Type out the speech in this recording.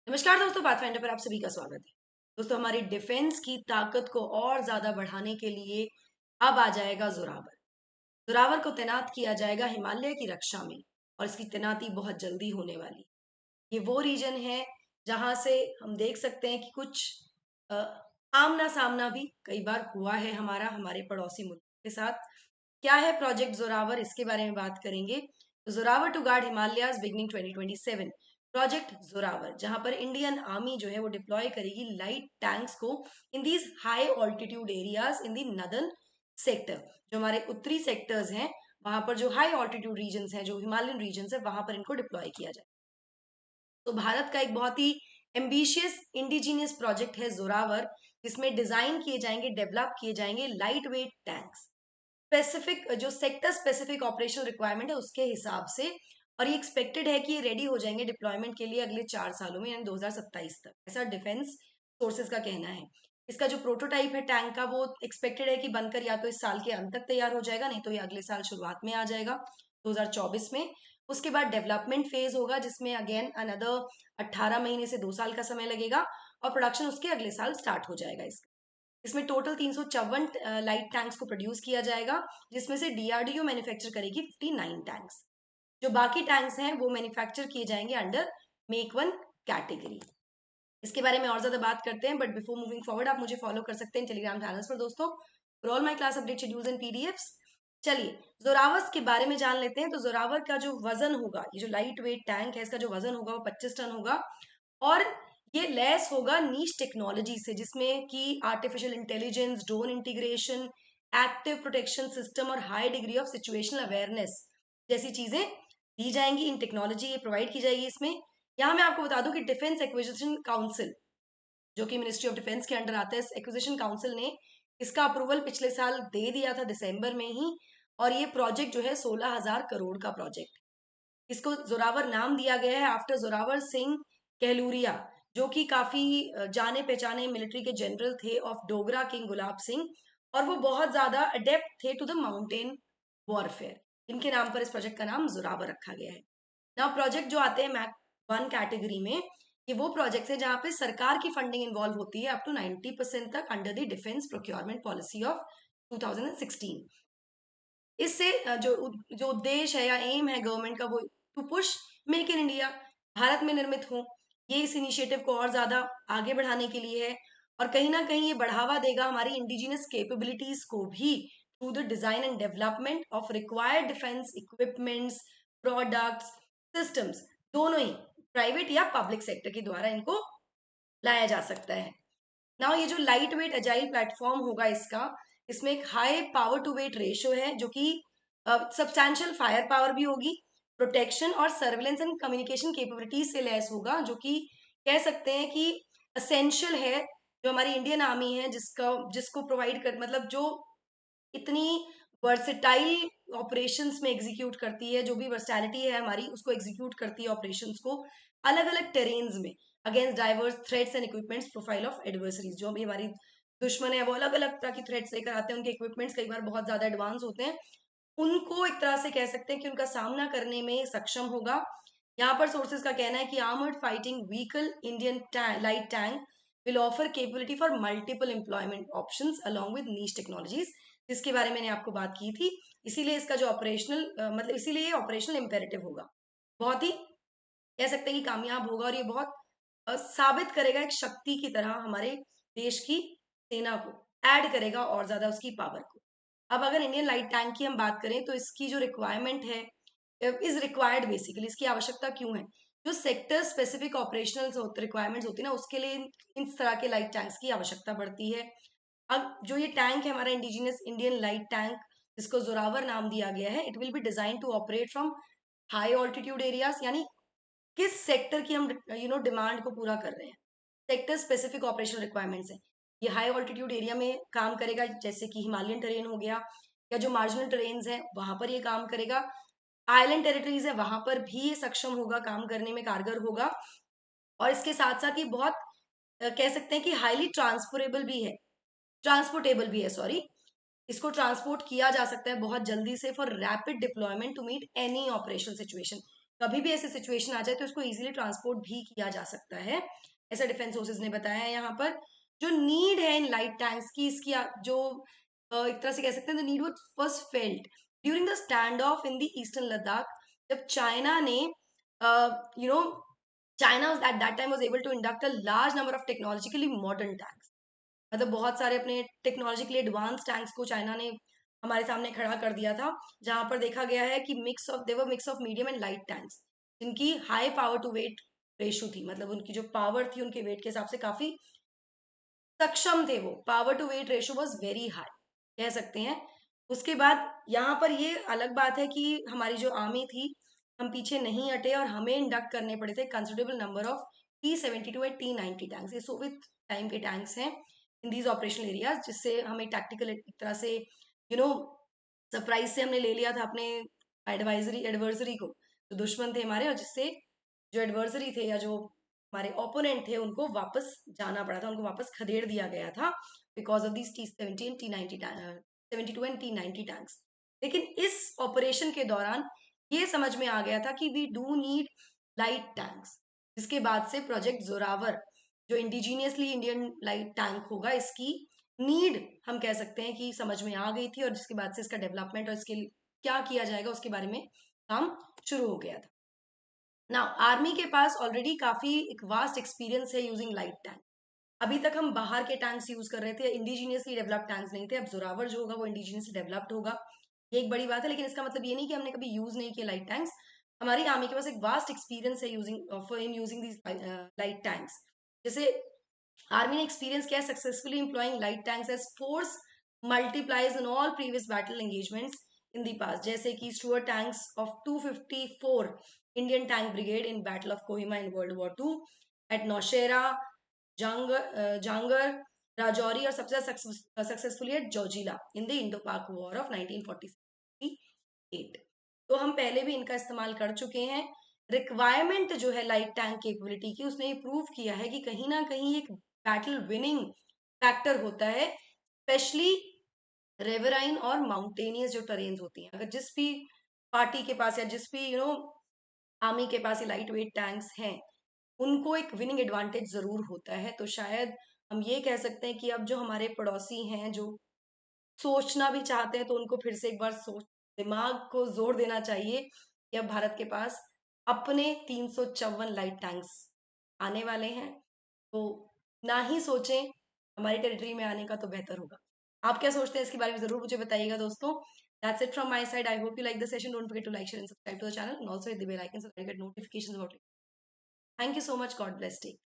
नमस्कार दोस्तों, पाथफाइंडर पर आप सभी का स्वागत है। दोस्तों, हमारी डिफेंस की ताकत को और ज्यादा बढ़ाने के लिए अब आ जाएगा जोरावर। जोरावर को तैनात किया जाएगा हिमालय की रक्षा में और इसकी तैनाती बहुत जल्दी होने वाली। ये वो रीजन है जहां से हम देख सकते हैं कि कुछ अ, आमना सामना भी कई बार हुआ है हमारे पड़ोसी मुल्क के साथ। क्या है प्रोजेक्ट जोरावर, इसके बारे में बात करेंगे। Zorawar to guard Himalayas beginning 2027। Project Zorawar जहां पर इंडियन आर्मी जो है वो डिप्लॉय करेगी लाइट टैंक्स को in these high altitude areas in the northern sector. जो हमारे उत्तरी सेक्टर्स हैं वहां पर जो हाई ऑल्टीट्यूड रीजन है, जो हिमालयन रीजन है, वहां पर इनको डिप्लॉय किया जाए। तो भारत का एक बहुत ही एम्बिशियस इंडिजीनियस प्रोजेक्ट है जोरावर, जिसमें डिजाइन किए जाएंगे, डेवलप किए जाएंगे लाइट वेट टैंक्स स्पेसिफिक, जो सेक्टर स्पेसिफिक ऑपरेशनल रिक्वायरमेंट है उसके हिसाब से। और ये एक्सपेक्टेड है कि ये रेडी हो जाएंगे डिप्लॉयमेंट के लिए अगले 4 सालों में, यानी 2027 तक, ऐसा डिफेंस सोर्सेज का कहना है। इसका जो प्रोटोटाइप है टैंक का, वो एक्सपेक्टेड है कि बनकर या तो इस साल के अंत तक तैयार हो जाएगा, नहीं तो ये अगले साल शुरुआत में आ जाएगा 2024 में। उसके बाद डेवलपमेंट फेज होगा जिसमें अगेन अनदर 18 महीने से 2 साल का समय लगेगा और प्रोडक्शन उसके अगले साल स्टार्ट हो जाएगा। इसमें टोटल 354 लाइट टैंक्स को प्रोड्यूस किया जाएगा, जिसमें से डीआरडीओ मैन्युफैक्चर करेगी 59 टैंक्स। जो बाकी टैंक्स हैं वो मैन्युफैक्चर किए जाएंगे अंडर मेक वन कैटेगरी। इसके बारे में और ज्यादा बात करते हैं, बट बिफोर मूविंग फॉरवर्ड आप मुझे फॉलो कर सकते हैं टेलीग्राम चैनल्स पर दोस्तों, for all my class update schedules and PDFs. चलिए जोरावर के बारे में जान लेते हैं। तो जोरावर का जो वजन होगा, ये जो लाइट वेट टैंक है, इसका जो वजन होगा वो 25 टन होगा। और ये लेस होगा नीश टेक्नोलॉजी से, जिसमें कि artificial intelligence, drone integration, active protection system और high degree of situational awareness जैसी चीजें दी जाएंगी। इन टेक्नोलॉजी ये प्रोवाइड की जाएगी इसमें। यहाँ मैं आपको बता दूं कि डिफेंस एक्विजिशन काउंसिल, जो कि मिनिस्ट्री ऑफ डिफेंस के अंडर आता है, इस एक्विजिशन काउंसिल ने इसका अप्रूवल पिछले साल दे दिया था दिसंबर में ही। और ये प्रोजेक्ट जो है 16,000 करोड़ का प्रोजेक्ट। इसको जोरावर नाम दिया गया है आफ्टर जोरावर सिंह कहलूरिया, जो कि काफी जाने पहचाने मिलिट्री के जनरल थे ऑफ डोगरा किंग गुलाब सिंह। और वो बहुत ज्यादा अडेप्ट थे टू द माउंटेन वॉरफेयर। इनके नाम पर इस प्रोजेक्ट का नाम जोरावर रखा गया है। ना प्रोजेक्ट जो आते हैं मैक वन कैटेगरी में, ये वो प्रोजेक्ट है जहां पे सरकार की फंडिंग इन्वॉल्व होती है अप टू 90% तक under the defence procurement policy of 2016। इससे जो उद्देश्य है या एम है गवर्नमेंट का, वो to push make in India, Bharat में निर्मित हो। ये इस इनिशिएटिव को और ज्यादा आगे बढ़ाने के लिए है। और कहीं ना कहीं ये बढ़ावा देगा हमारी इंडिजिनस कैपेबिलिटीज को भी through the design and development of required defence equipments, products, systems, दोनों ही प्राइवेट या पब्लिक सेक्टर के द्वारा इनको लाया जा सकता है। नाउ ये जो लाइट वेट अजाइल प्लेटफॉर्म होगा इसका, इसमें एक high power to weight ratio है, जो कि सब्सटैंशियल फायर पावर भी होगी, प्रोटेक्शन और सर्वेलेंस एंड कम्युनिकेशन कैपेबिलिटीज से लैस होगा, जो कि कह सकते हैं कि असेंशियल है। जो हमारी इंडियन आर्मी है जिसको प्रोवाइड कर, मतलब जो इतनी वर्सेटाइल ऑपरेशंस में एग्जीक्यूट करती है, जो भी वर्सटैलिटी है हमारी उसको एग्जीक्यूट करती है ऑपरेशंस को अलग अलग टेरेन्स में against diverse threats and equipments profile of adversaries. जो भी हमारी दुश्मन है वो अलग अलग तरह की थ्रेट्स लेकर आते हैं, उनके इक्विपमेंट्स कई बार बहुत ज्यादा एडवांस होते हैं, उनको एक तरह से कह सकते हैं कि उनका सामना करने में सक्षम होगा। यहाँ पर सोर्सेज का कहना है कि armoured fighting vehicle Indian light tank will offer capability for multiple employment options along with niche technologies, जिसके बारे में मैंने आपको बात की थी। इसीलिए इसका जो ऑपरेशनल मतलब इसीलिए ये ऑपरेशनल इम्पेरेटिव होगा, बहुत ही कह सकते हैं कि कामयाब होगा। और ये बहुत साबित करेगा एक शक्ति की तरह हमारे देश की सेना को, ऐड करेगा और ज्यादा उसकी पावर को। अब अगर इंडियन लाइट टैंक की हम बात करें तो इसकी जो रिक्वायरमेंट है इज रिक्वायर्ड, बेसिकली इसकी आवश्यकता क्यों है। जो सेक्टर स्पेसिफिक ऑपरेशनल रिक्वायरमेंट्स होती है ना, उसके लिए इन तरह के लाइट टैंक्स की आवश्यकता पड़ती है। अब जो ये टैंक है हमारा इंडिजिनियस इंडियन लाइट टैंक, जिसको जोरावर नाम दिया गया है, it will be design to operate from high altitude areas, यानी किस सेक्टर की हम डिमांड को पूरा कर रहे हैं, सेक्टर स्पेसिफिक ऑपरेशनल रिक्वायरमेंट्स है। ये हाई ऑल्टीट्यूड एरिया में काम करेगा, जैसे कि हिमालयन टेरेन हो गया, या जो मार्जिनल टेरेन्स हैं वहां पर ये काम करेगा। आइलैंड टेरिटरीज है वहां पर भी ये सक्षम होगा, काम करने में कारगर होगा। और इसके साथ साथ ये बहुत कह सकते हैं कि हाईली ट्रांसपोर्टेबल भी है, सॉरी। इसको ट्रांसपोर्ट किया जा सकता है बहुत जल्दी से for rapid deployment to meet any operational situation. कभी भी ऐसी सिचुएशन आ जाए तो उसको इजीली ट्रांसपोर्ट भी किया जा सकता है, ऐसा डिफेंस सोर्सेज ने बताया है। यहाँ पर जो नीड है इन लाइट टैंक्स की, इसकी जो एक तरह से कह सकते हैं, the need was first felt during the stand off in the eastern Ladakh, जब चाइना ने you know China at that time was able to induct a large number of technologically modern tanks, मतलब बहुत सारे अपने टेक्नोलॉजिकली एडवांस टैंक्स को China ने हमारे सामने खड़ा कर दिया था, जहां पर देखा गया है कि mix of medium and light tanks, जिनकी high power to weight ratio थी, मतलब उनकी जो पावर थी उनके वेट के हिसाब से काफी सक्षम थे वो, power to weight ratio was very high कह सकते हैं। उसके बाद यहाँ पर ये अलग बात है कि हमारी जो आर्मी थी, हम पीछे नहीं हटे और हमें इंडक्ट करने पड़े थे considerable number of T-72 and T-90 tanks. ये सोवियत टाइम के टैंक्स हैं इन दीज ऑपरेशनल एरियाज, जिससे हमें टैक्टिकल एक तरह से सरप्राइज से हमने ले लिया था अपने एडवर्सरी को, जो दुश्मन थे हमारे, और जिससे जो एडवर्सरी थे या जो हमारे ओपोनेंट थे उनको वापस जाना पड़ा था, उनको वापस खदेड़ दिया गया था because of these T-70 and T-90 72 and T-90 tanks. लेकिन इस ऑपरेशन के दौरान ये समझ में आ गया था कि we do need light tanks, जिसके बाद से प्रोजेक्ट जोरावर, जो इंडिजीनियसली इंडियन लाइट टैंक होगा, इसकी नीड हम कह सकते हैं कि समझ में आ गई थी, और जिसके बाद से इसका डेवलपमेंट और इसके लिए क्या किया जाएगा उसके बारे में काम शुरू हो गया था। नाउ आर्मी के पास ऑलरेडी काफी एक वास्ट एक्सपीरियंस है यूजिंग लाइट टैंक। अभी तक हम बाहर के टैंक्स यूज कर रहे थे, इंडिजीनियसली डेवलप्ड टैंक्स नहीं थे। अब जोरावर जो होगा वो इंडिजीनियसली डेवलप्ड होगा, ये एक बड़ी बात है। लेकिन इसका मतलब ये नहीं कि हमने कभी यूज नहीं किया लाइट टैंक्स। हमारी आर्मी के पास एक वास्ट एक्सपीरियंस है यूजिंग दीज लाइट टैंक्स। जैसे आर्मी ने एक्सपीरियंस किया है successfully employing light tanks as force multiplies in all previous battle engagements in the past, जैसे कि Stuart tanks of 254 Indian tank brigade in battle of Kohima in world war two, at Naushera, Jhangar, Rajouri, और सबसे successfully at Zojila in the Indo Pak war of 1948। तो हम पहले भी इनका इस्तेमाल कर चुके हैं। रिक्वायरमेंट जो है लाइट टैंक कैपेबिलिटी की, उसने ये प्रूव किया है कि कहीं ना कहीं एक बैटल विनिंग फैक्टर होता है, स्पेशली रेवराइन और माउंटेनियस जो टरेन्स होती हैं। अगर जिस भी पार्टी के पास या जिस भी आर्मी के पास ये लाइट वेट टैंक्स हैं, उनको एक विनिंग एडवांटेज जरूर होता है। तो शायद हम ये कह सकते हैं कि अब जो हमारे पड़ोसी हैं, जो सोचना भी चाहते हैं, तो उनको फिर से एक बार सोच दिमाग को जोर देना चाहिए कि अब भारत के पास अपने 354 लाइट टैंक्स आने वाले हैं। तो ना ही सोचें हमारी टेरिटरी में आने का, तो बेहतर होगा। आप क्या सोचते हैं इसके बारे में जरूर मुझे बताइएगा दोस्तों। That's it from my side. I hope you like the session. Don't forget to like, share, and subscribe to the channel, and also hit the bell icon so that you get notifications about it. Thank you so much. God bless. Take